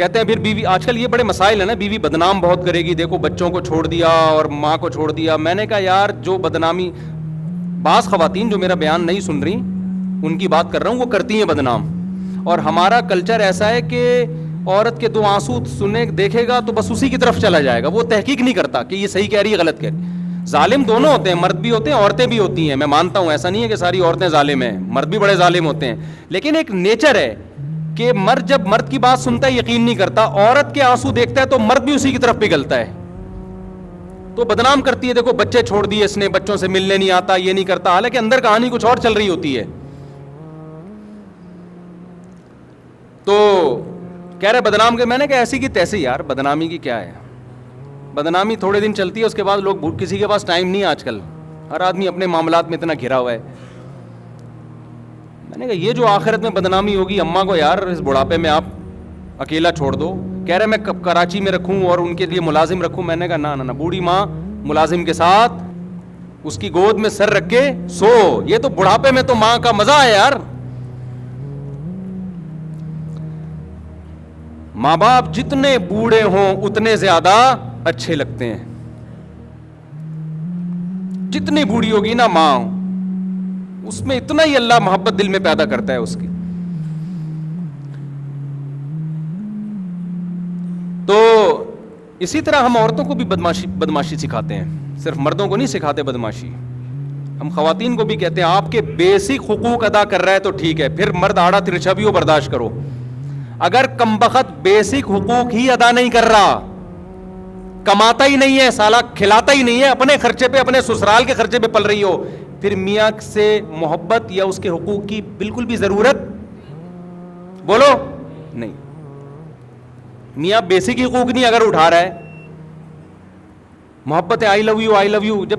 کہتے ہیں پھر بیوی, آج کل یہ بڑے مسائل ہیں نا, بیوی بدنام بہت کرے گی, دیکھو بچوں کو چھوڑ دیا اور ماں کو چھوڑ دیا. میں نے کہا یار جو بدنامی, بعض خواتین جو میرا بیان نہیں سن رہی ان کی بات کر رہا ہوں, وہ کرتی ہیں بدنام. اور ہمارا کلچر ایسا ہے کہ عورت کے دو آنسو سنے دیکھے گا تو بس اسی کی طرف چلا جائے گا, وہ تحقیق نہیں کرتا کہ یہ صحیح کہہ رہی ہے غلط کہہ رہی ہے. ظالم دونوں ہوتے ہیں, مرد بھی ہوتے ہیں عورتیں بھی ہوتی ہیں, میں مانتا ہوں, ایسا نہیں ہے کہ ساری عورتیں ظالم ہیں, مرد بھی بڑے ظالم ہوتے ہیں. لیکن ایک نیچر ہے کہ مرد جب مرد کی بات سنتا ہے یقین نہیں کرتا, عورت کے آنسو دیکھتا ہے تو مرد بھی اسی کی طرف پگھلتا ہے, تو بدنام کرتی ہے. دیکھو بچے چھوڑ دیے اس نے, بچوں سے ملنے نہیں آتا, یہ نہیں کرتا, حالانکہ اندر کہانی کچھ اور چل رہی ہوتی ہے. تو کہہ رہے بدنام کے, میں نے کہا ایسی کی تیسی یار, بدنامی کی کیا ہے, بدنامی تھوڑے دن چلتی ہے, اس کے بعد لوگ, کسی کے پاس ٹائم نہیں ہے آج کل, ہر آدمی اپنے معاملات میں اتنا گھرا ہوا ہے. میں نے کہا یہ جو آخرت میں بدنامی ہوگی, اماں کو یار اس بڑھاپے میں آپ اکیلا چھوڑ دو. کہہ رہے میں کراچی میں رکھوں اور ان کے لیے ملازم رکھوں. میں نے کہا نہ, بوڑھی ماں ملازم کے ساتھ اس کی گود میں سر رکھ کے سو, یہ تو بڑھاپے میں تو ماں کا مزہ ہے یار. ماں باپ جتنے بوڑھے ہوں اتنے زیادہ اچھے لگتے ہیں. جتنی بوڑھی ہوگی نا ماں, اس میں اتنا ہی اللہ محبت دل میں پیدا کرتا ہے اس کی. تو اسی طرح ہم عورتوں کو بھی بدماشی سکھاتے ہیں, صرف مردوں کو نہیں سکھاتے بدماشی. ہم خواتین کو بھی کہتے ہیں آپ کے بیسک حقوق ادا کر رہا ہے تو ٹھیک ہے, پھر مرد آڑا ترچھا بھی ہو برداشت کرو. اگر کمبخت بیسک حقوق ہی ادا نہیں کر رہا, کماتا ہی نہیں ہے سالہ, کھلاتا ہی نہیں ہے, اپنے خرچے پہ, اپنے سسرال کے خرچے پہ پل رہی ہو, پھر میاں سے محبت یا اس کے حقوق کی بالکل بھی ضرورت بولو نہیں. میاں بیسک حقوق نہیں اگر اٹھا رہا ہے, محبت ہے, آئی love you, I love you, جب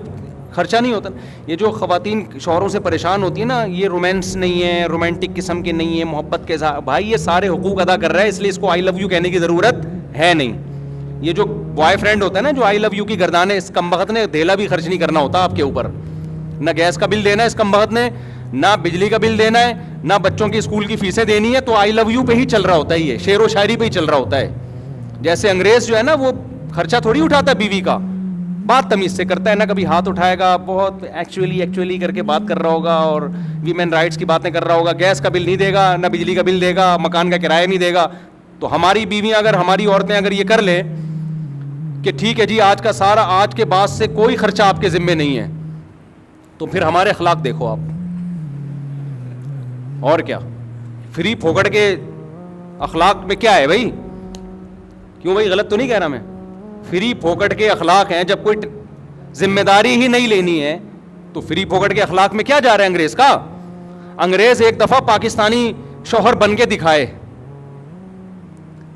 خرچہ نہیں ہوتا. یہ جو خواتین شوہروں سے پریشان ہوتی ہیں نا, یہ رومانس نہیں ہے, رومانٹک قسم کے نہیں ہے, محبت کے ساتھ, بھائی یہ سارے حقوق ادا کر رہا ہے, اس لیے اس کو آئی لو یو کہنے کی ضرورت ہے نہیں. یہ جو بوائے فرینڈ ہوتا ہے نا جو آئی لو یو کی گردانے, اس کمبخت نے دھیلا بھی خرچ نہیں کرنا ہوتا آپ کے اوپر, نہ گیس کا بل دینا ہے اس کمبخت نے, نہ بجلی کا بل دینا ہے, نہ بچوں کی اسکول کی فیسیں دینی ہے, تو آئی لو یو پہ ہی چل رہا ہوتا ہے, یہ شعر و شاعری پہ ہی چل رہا ہوتا ہے. جیسے انگریز جو ہے نا وہ خرچہ تھوڑی اٹھاتا ہے بیوی کا, بات تمیز سے کرتا ہے, نہ کبھی ہاتھ اٹھائے گا, بہت ایکچولی کر کے بات کر رہا ہوگا اور ویمن رائٹس کی باتیں کر رہا ہوگا, گیس کا بل نہیں دے گا, نہ بجلی کا بل دے گا, مکان کا کرایہ نہیں دے گا. تو ہماری بیویاں اگر, ہماری عورتیں اگر یہ کر لیں کہ ٹھیک ہے جی آج کا سارا, آج کے بعد سے کوئی خرچہ آپ کے ذمے نہیں ہے, تو پھر ہمارے اخلاق دیکھو آپ. اور کیا فری پھوکڑ کے اخلاق میں کیا ہے بھائی, کیوں بھائی غلط تو نہیں کہہ رہا میں, فری پھوکٹ کے اخلاق ہیں. جب کوئی ذمہ داری ہی نہیں لینی ہے تو فری پھوکٹ کے اخلاق میں کیا جا رہا ہے انگریز کا. انگریز ایک دفعہ پاکستانی شوہر بن کے دکھائے,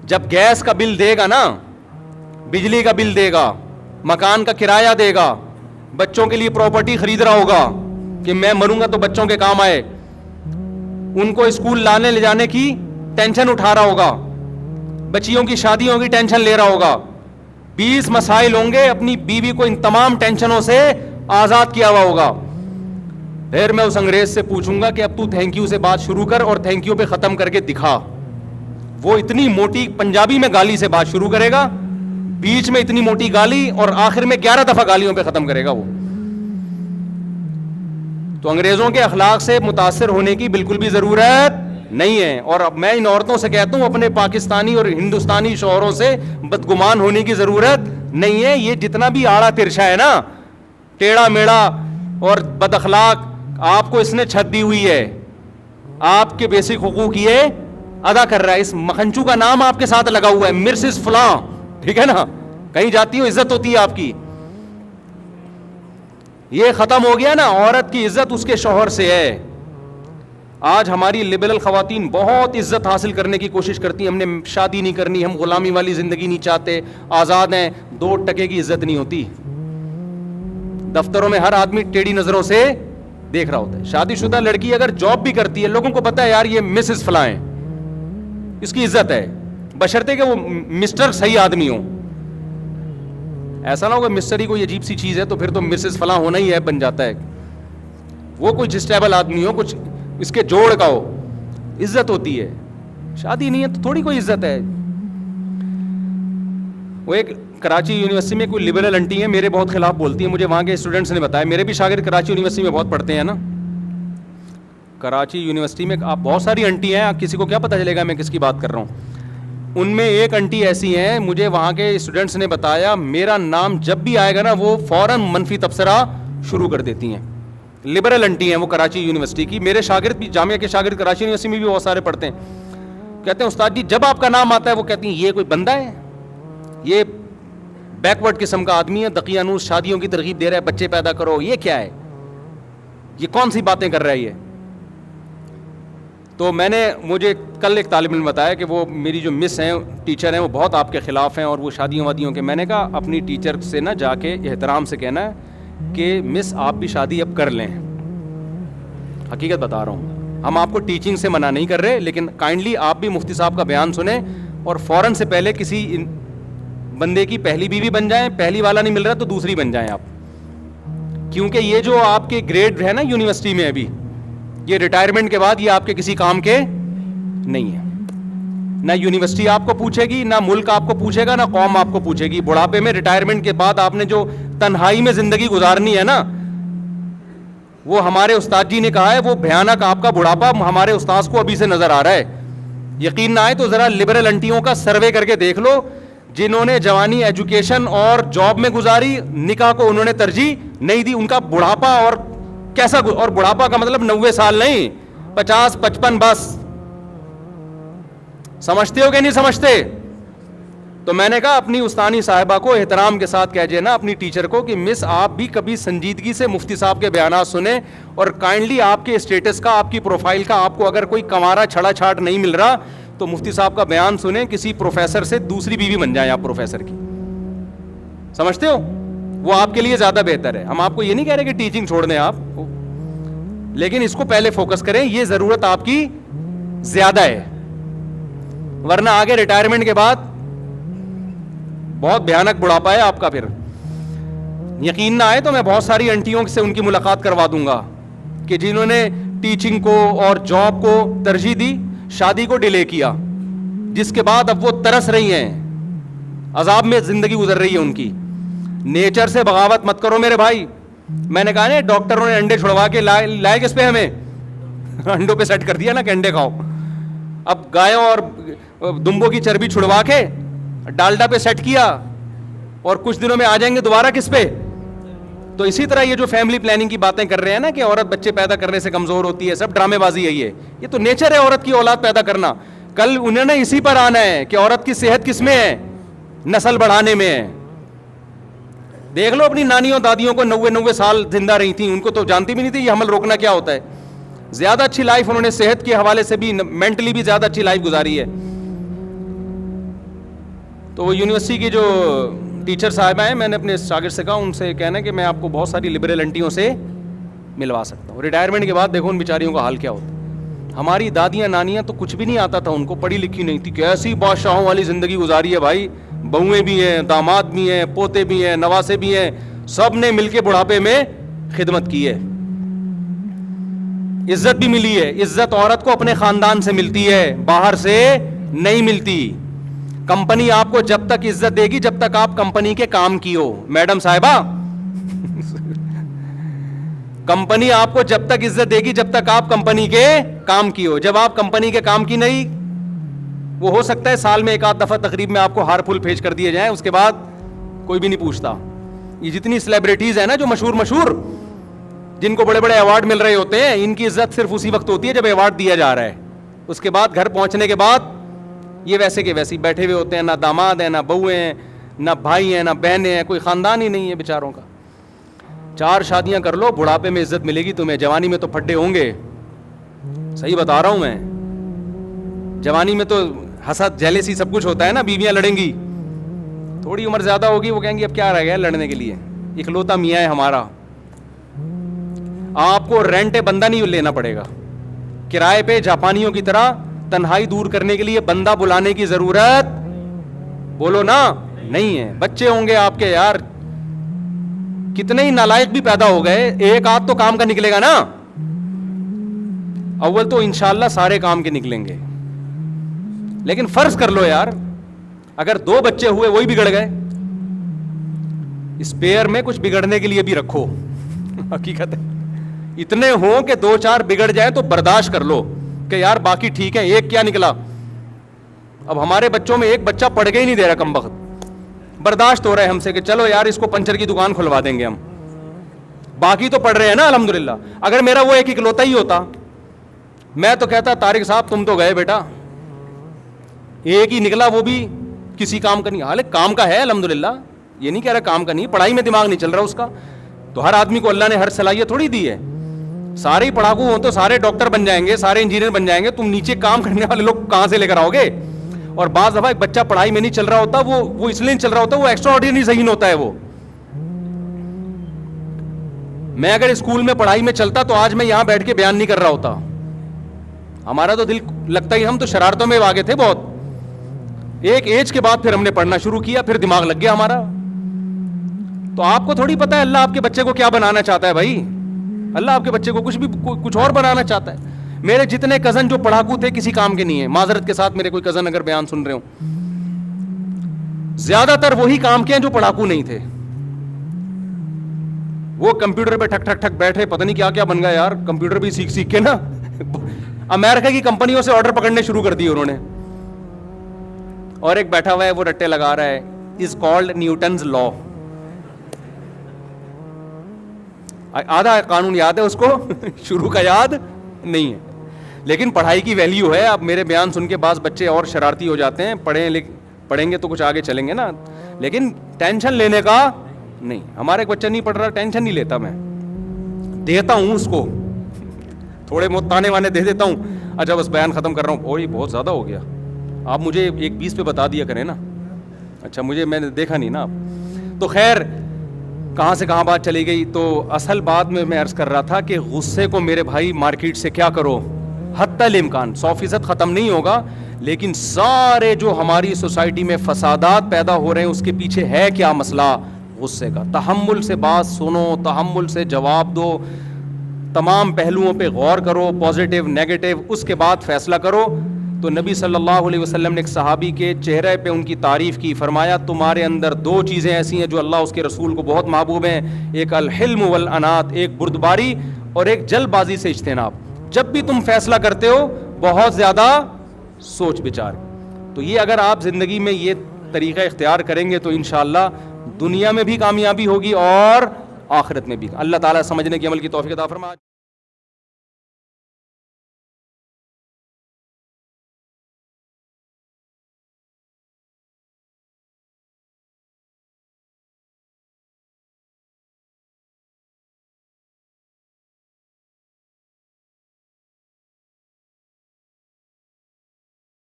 جب گیس کا بل دے گا نا, بجلی کا بل دے گا, مکان کا کرایہ دے گا, بچوں کے لیے پراپرٹی خرید رہا ہوگا کہ میں مروں گا تو بچوں کے کام آئے, ان کو اسکول لانے لے جانے کی ٹینشن اٹھا رہا ہوگا, بچیوں کی شادیوں کی ٹینشن لے رہا ہوگا, 20 مسائل ہوں گے, اپنی بیوی کو ان تمام ٹینشنوں سے آزاد کیا ہوا ہوگا. پھر میں اس انگریز سے پوچھوں گا کہ اب تو تھینک یو سے بات شروع کر اور تھینک یو پہ ختم کر کے دکھا. وہ اتنی موٹی پنجابی میں گالی سے بات شروع کرے گا, بیچ میں اتنی موٹی گالی, اور آخر میں 11 دفعہ گالیوں پہ ختم کرے گا وہ. تو انگریزوں کے اخلاق سے متاثر ہونے کی بالکل بھی ضرورت نہیں ہے. اور اب میں ان عورتوں سے کہتا ہوں اپنے پاکستانی اور ہندوستانی شوہروں سے بدگمان ہونے کی ضرورت نہیں ہے. یہ جتنا بھی آڑا ترچھا ہے نا, ٹیڑھا میڑا اور بد اخلاق, آپ کو اس نے چھت دی ہوئی ہے, آپ کے بیسک حقوق یہ ادا کر رہا ہے. اس مکھنچو کا نام آپ کے ساتھ لگا ہوا ہے, مرسز فلاں, ٹھیک ہے نا, کہیں جاتی ہو عزت ہوتی ہے آپ کی. یہ ختم ہو گیا نا, عورت کی عزت اس کے شوہر سے ہے. آج ہماری لبرل خواتین بہت عزت حاصل کرنے کی کوشش کرتی ہیں, ہم نے شادی نہیں کرنی, ہم غلامی والی زندگی نہیں چاہتے, آزاد ہیں. 2 ٹکے کی عزت نہیں ہوتی. دفتروں میں ہر آدمی ٹیڑھی نظروں سے دیکھ رہا ہوتا ہے. شادی شدہ لڑکی اگر جاب بھی کرتی ہے, لوگوں کو پتا ہے یار یہ مسز فلاں ہے, اس کی عزت ہے, بشرطے کہ وہ مسٹر صحیح آدمی ہو. ایسا نہ ہوگا مسٹر ہی کوئی عجیب سی چیز ہے تو پھر تو مسز فلاں ہونا ہی ہے, بن جاتا ہے. وہ کوئی جسٹیبل آدمی ہو, کچھ اس کے جوڑ کا ہو, عزت ہوتی ہے. شادی نہیں ہے تو تھوڑی کوئی عزت ہے. وہ ایک کراچی یونیورسٹی میں کوئی لبرل انٹی ہیں, میرے بہت خلاف بولتی ہیں, مجھے وہاں کے اسٹوڈنٹس نے بتایا, میرے بھی شاگرد کراچی یونیورسٹی میں بہت پڑھتے ہیں نا. کراچی یونیورسٹی میں آپ بہت ساری انٹی ہیں, آپ کسی کو کیا پتہ چلے گا میں کس کی بات کر رہا ہوں. ان میں ایک انٹی ایسی ہیں, مجھے وہاں کے اسٹوڈنٹس نے بتایا, میرا نام جب بھی آئے گا نا وہ فوراً منفی تبصرہ شروع کر دیتی ہیں. لبرل انٹی ہیں وہ کراچی یونیورسٹی کی. میرے شاگرد بھی, جامعہ کے شاگرد کراچی یونیورسٹی میں بھی بہت سارے پڑھتے ہیں. کہتے ہیں استاد جی جب آپ کا نام آتا ہے وہ کہتی ہیں یہ کوئی بندہ ہے, یہ بیکورڈ قسم کا آدمی ہے, دقیانوس شادیوں کی ترغیب دے رہا ہے, بچے پیدا کرو, یہ کیا ہے, یہ کون سی باتیں کر رہا ہے یہ. تو مجھے کل ایک طالب علم بتایا کہ وہ میری جو مس ہیں, ٹیچر ہیں, وہ بہت آپ کے خلاف ہیں اور وہ شادیوں وادیوں کے. میں نے کہا اپنی ٹیچر سے نا جا کے احترام سے کہنا ہے کہ مس آپ بھی شادی اب کر لیں. حقیقت بتا رہا ہوں, ہم آپ کو ٹیچنگ سے منع نہیں کر رہے, لیکن کائنڈلی آپ بھی مفتی صاحب کا بیان سنیں اور فوراً سے پہلے کسی بندے کی پہلی بیوی بن جائیں. پہلی والا نہیں مل رہا تو دوسری بن جائیں آپ, کیونکہ یہ جو آپ کے گریڈ ہے نا یونیورسٹی میں ابھی, یہ ریٹائرمنٹ کے بعد یہ آپ کے کسی کام کے نہیں ہے. نہ یونیورسٹی آپ کو پوچھے گی, نہ ملک آپ کو پوچھے گا, نہ قوم آپ کو پوچھے گی. بڑھاپے میں ریٹائرمنٹ کے بعد آپ نے جو تنہائی میں زندگی گزارنی ہے نا, وہ ہمارے استاد جی نے کہا ہے, وہ بھیانک آپ کا بڑھاپا ہمارے استاذ کو ابھی سے نظر آ رہا ہے. یقین نہ آئے تو ذرا لبرل انٹیوں کا سروے کر کے دیکھ لو, جنہوں نے جوانی ایجوکیشن اور جاب میں گزاری, نکاح کو انہوں نے ترجیح نہیں دی, ان کا بڑھاپا اور کیسا, اور بڑھاپا کا مطلب 90 سال نہیں, 50 55 بس. سمجھتے ہو کہ نہیں سمجھتے؟ تو میں نے کہا اپنی استانی صاحبہ کو احترام کے ساتھ کہہ دینا, اپنی ٹیچر کو, کہ مس آپ بھی کبھی سنجیدگی سے مفتی صاحب کے بیانات سنیں اور کائنڈلی آپ کے اسٹیٹس کا, آپ کی پروفائل کا, آپ کو اگر کوئی کمارا چھڑا چھاٹ نہیں مل رہا تو مفتی صاحب کا بیان سنیں, کسی پروفیسر سے دوسری بیوی بن جائیں آپ پروفیسر کی. سمجھتے ہو؟ وہ آپ کے لیے زیادہ بہتر ہے. ہم آپ کو یہ نہیں کہہ رہے کہ ٹیچنگ چھوڑ دیں آپ, لیکن اس کو پہلے فوکس کریں, یہ ضرورت آپ کی زیادہ ہے, ورنہ آگے ریٹائرمنٹ کے بعد بہت بھیانک بڑھاپا ہے آپ کا. پھر یقین نہ آئے تو میں بہت ساری انٹیوں سے ان کی ملاقات کروا دوں گا کہ جنہوں نے ٹیچنگ کو اور جاب کو ترجیح دی, شادی کو ڈیلے کیا, جس کے بعد اب وہ ترس رہی ہیں, عذاب میں زندگی گزر رہی ہے ان کی. نیچر سے بغاوت مت کرو میرے بھائی. میں نے کہا نا ڈاکٹروں نے انڈے چھڑوا کے لائے کس پہ, ہمیں انڈوں پہ سیٹ کر دیا نا کہ انڈے کھاؤ. اب گایوں اور دمبوں کی چربی چھڑوا کے ڈالڈا پہ سیٹ کیا, اور کچھ دنوں میں آ جائیں گے دوبارہ کس پہ. تو اسی طرح یہ جو فیملی پلاننگ کی باتیں کر رہے ہیں نا کہ عورت بچے پیدا کرنے سے کمزور ہوتی ہے, سب ڈرامے بازی ہے. یہ تو نیچر ہے عورت کی اولاد پیدا کرنا. کل انہوں نے اسی پر آنا ہے کہ عورت کی صحت کس میں ہے, نسل بڑھانے میں ہے. دیکھ لو اپنی نانیوں دادیوں کو 90 سال زندہ رہی تھیں, ان کو تو جانتی بھی نہیں تھی یہ حمل روکنا کیا ہوتا ہے. زیادہ اچھی لائف انہوں نے صحت کے حوالے سے بھی, مینٹلی بھی زیادہ اچھی لائف گزاری ہے. تو وہ یونیورسٹی کی جو ٹیچر صاحبہ ہیں, میں نے اپنے شاگرد سے کہا ان سے کہنا کہ میں آپ کو بہت ساری لبرل انٹیوں سے ملوا سکتا ہوں. ریٹائرمنٹ کے بعد دیکھو ان بیچاریوں کا حال کیا ہوتا ہے. ہماری دادیاں نانیاں تو کچھ بھی نہیں آتا تھا ان کو, پڑھی لکھی نہیں تھی, کیسی بادشاہوں والی زندگی گزاری ہے بھائی. بہویں بھی ہیں, داماد بھی ہیں, پوتے بھی ہیں, نواسے بھی ہیں, سب نے مل کے بڑھاپے میں خدمت کی ہے. عزت بھی ملی ہے. عزت عورت کو اپنے خاندان سے ملتی ہے, باہر سے نہیں ملتی. کمپنی آپ کو جب تک عزت دے گی جب تک آپ کمپنی کے کام کی ہو. میڈم صاحبہ, کمپنی آپ کو جب تک عزت دے گی جب تک آپ کمپنی کے کام کی ہو. جب آپ کمپنی کے کام کی نہیں, وہ ہو سکتا ہے سال میں ایک آدھ دفعہ تقریب میں آپ کو ہار پھول بھیج کر دیے جائیں, اس کے بعد کوئی بھی نہیں پوچھتا. یہ جتنی سیلیبریٹیز ہیں نا جو مشہور جن کو بڑے بڑے ایوارڈ مل رہے ہوتے ہیں, ان کی عزت صرف اسی وقت ہوتی ہے جب ایوارڈ دیا جا رہا ہے. اس کے بعد گھر پہنچنے کے بعد یہ ویسے کے ویسے بیٹھے ہوئے ہوتے ہیں, نہ داماد ہیں, نہ بہویں ہیں, نہ بھائی ہیں, نہ بہنیں ہیں, کوئی خاندان ہی نہیں ہے بیچاروں کا. 4 شادیاں کر لو, بڑھاپے میں عزت ملے گی تمہیں. جوانی میں تو پھڈے ہوں گے, صحیح بتا رہا ہوں میں. جوانی میں تو حسد جیلیسی سب کچھ ہوتا ہے نا, بیویاں لڑیں گی. تھوڑی عمر زیادہ ہوگی وہ کہیں گی اب کیا رہ گیا لڑنے کے لیے, اکلوتا میاں ہے ہمارا. آپ کو رینٹ بندہ نہیں لینا پڑے گا, کرائے پہ جاپانیوں کی طرح تنہائی دور کرنے کے لیے بندہ بلانے کی ضرورت, بولو نا, نہیں ہے. بچے ہوں گے آپ کے یار, کتنے ہی نالائق بھی پیدا ہو گئے, ایک آدھ تو کام کا نکلے گا نا. اول تو انشاءاللہ سارے کام کے نکلیں گے, لیکن فرض کر لو یار اگر 2 بچے ہوئے وہی بگڑ گئے, اسپیئر میں کچھ بگڑنے کے لیے بھی رکھو. حقیقت ہے اتنے ہوں کہ 2-4 بگڑ جائے تو برداشت کر لو کہ یار باقی ٹھیک ہے, ایک کیا نکلا. اب ہمارے بچوں میں ایک بچہ پڑھ کے ہی نہیں دے رہا کمبخت, برداشت ہو رہا ہے ہم سے کہ چلو یار اس کو پنچر کی دکان کھلوا دیں گے ہم, باقی تو پڑھ رہے ہیں نا الحمدللہ. اگر میرا وہ ایک اکلوتا ہی ہوتا, میں تو کہتا طارق صاحب تم تو گئے بیٹا, ایک ہی نکلا وہ بھی کسی کام کا نہیں. حالانکہ کام کا ہے الحمدللہ, یہ نہیں کہہ رہا کام کا نہیں, پڑھائی میں دماغ نہیں چل رہا اس کا. تو ہر آدمی کو اللہ نے ہر صلاحیت تھوڑی دی ہے. سارے ہی پڑھاکو ہوں تو سارے ڈاکٹر بن جائیں گے, سارے انجینئر بن جائیں گے, تم نیچے کام کرنے والے لوگ کہاں سے لے کر آؤ گے. اور بعض دفعہ ایک بچہ پڑھائی میں نہیں چل رہا ہوتا, وہ اس لیے نہیں چل رہا ہوتا, وہ ایکسٹرا آرڈینری ذہین ہوتا ہے. وہ میں اگر اسکول میں پڑھائی میں چلتا تو آج میں یہاں بیٹھ کے بیان نہیں کر رہا ہوتا. ہمارا تو دل لگتا ہی, ہم تو شرارتوں میں آگے تھے بہت. ایک ایج کے بعد پھر ہم نے پڑھنا شروع کیا, پھر دماغ لگ گیا ہمارا. تو آپ کو تھوڑی پتا ہے اللہ آپ کے بچے کو کیا بنانا چاہتا ہے بھائی. اللہ آپ کے بچے کو کچھ اور بنانا چاہتا ہے. میرے جتنے کزن جو پڑھاکو تھے کسی کام کے نہیں ہیں, معذرت کے ساتھ میرے کوئی کزن اگر بیان سن رہے ہوں, زیادہ تر وہی کام کے ہیں جو پڑھاکو نہیں تھے. وہ کمپیوٹر پہ ٹھک ٹھک ٹھک بیٹھے, پتہ نہیں کیا کیا بن گیا یار, کمپیوٹر بھی سیکھ کے نا امریکہ کی کمپنیوں سے آرڈر پکڑنے شروع کر دیے انہوں نے. اور ایک بیٹھا ہوا ہے وہ رٹے لگا رہا ہے, از کالڈ نیوٹنز لا. آدھا قانون یاد ہے اس کو, شروع کا یاد نہیں ہے, لیکن پڑھائی کی ویلیو ہے. اب میرے بیان سن کے بعض بچے اور شرارتی ہو جاتے ہیں, پڑھیں گے تو کچھ آگے چلیں گے نا, لیکن ٹینشن لینے کا نہیں. ہمارا ایک بچہ نہیں پڑھ رہا, ٹینشن نہیں لیتا, میں دیتا ہوں اس کو تھوڑے بہت تانے وانے دے دیتا ہوں. اچھا بس بیان ختم کر رہا ہوں, اور یہ بہت زیادہ ہو گیا, آپ مجھے 1:20 پہ بتا دیا کریں نا. اچھا میں نے دیکھا نہیں نا آپ. تو خیر کہاں سے کہاں بات چلی گئی. تو اصل بات میں عرض کر رہا تھا کہ غصے کو میرے بھائی مارکیٹ سے کیا کرو, حتی الامکان 100% ختم نہیں ہوگا, لیکن سارے جو ہماری سوسائٹی میں فسادات پیدا ہو رہے ہیں اس کے پیچھے ہے کیا مسئلہ, غصے کا. تحمل سے بات سنو, تحمل سے جواب دو, تمام پہلوؤں پہ غور کرو, پازیٹیو نیگیٹو, اس کے بعد فیصلہ کرو. تو نبی صلی اللہ علیہ وسلم نے ایک صحابی کے چہرے پہ ان کی تعریف کی, فرمایا تمہارے اندر 2 چیزیں ایسی ہیں جو اللہ اس کے رسول کو بہت محبوب ہیں, ایک الحلم والانات, ایک بردباری اور ایک جلد بازی سے اجتناب. جب بھی تم فیصلہ کرتے ہو بہت زیادہ سوچ بچار. تو یہ اگر آپ زندگی میں یہ طریقہ اختیار کریں گے تو انشاءاللہ دنیا میں بھی کامیابی ہوگی اور آخرت میں بھی. اللہ تعالیٰ سمجھنے کی عمل کی توفیق عطا فرمائے.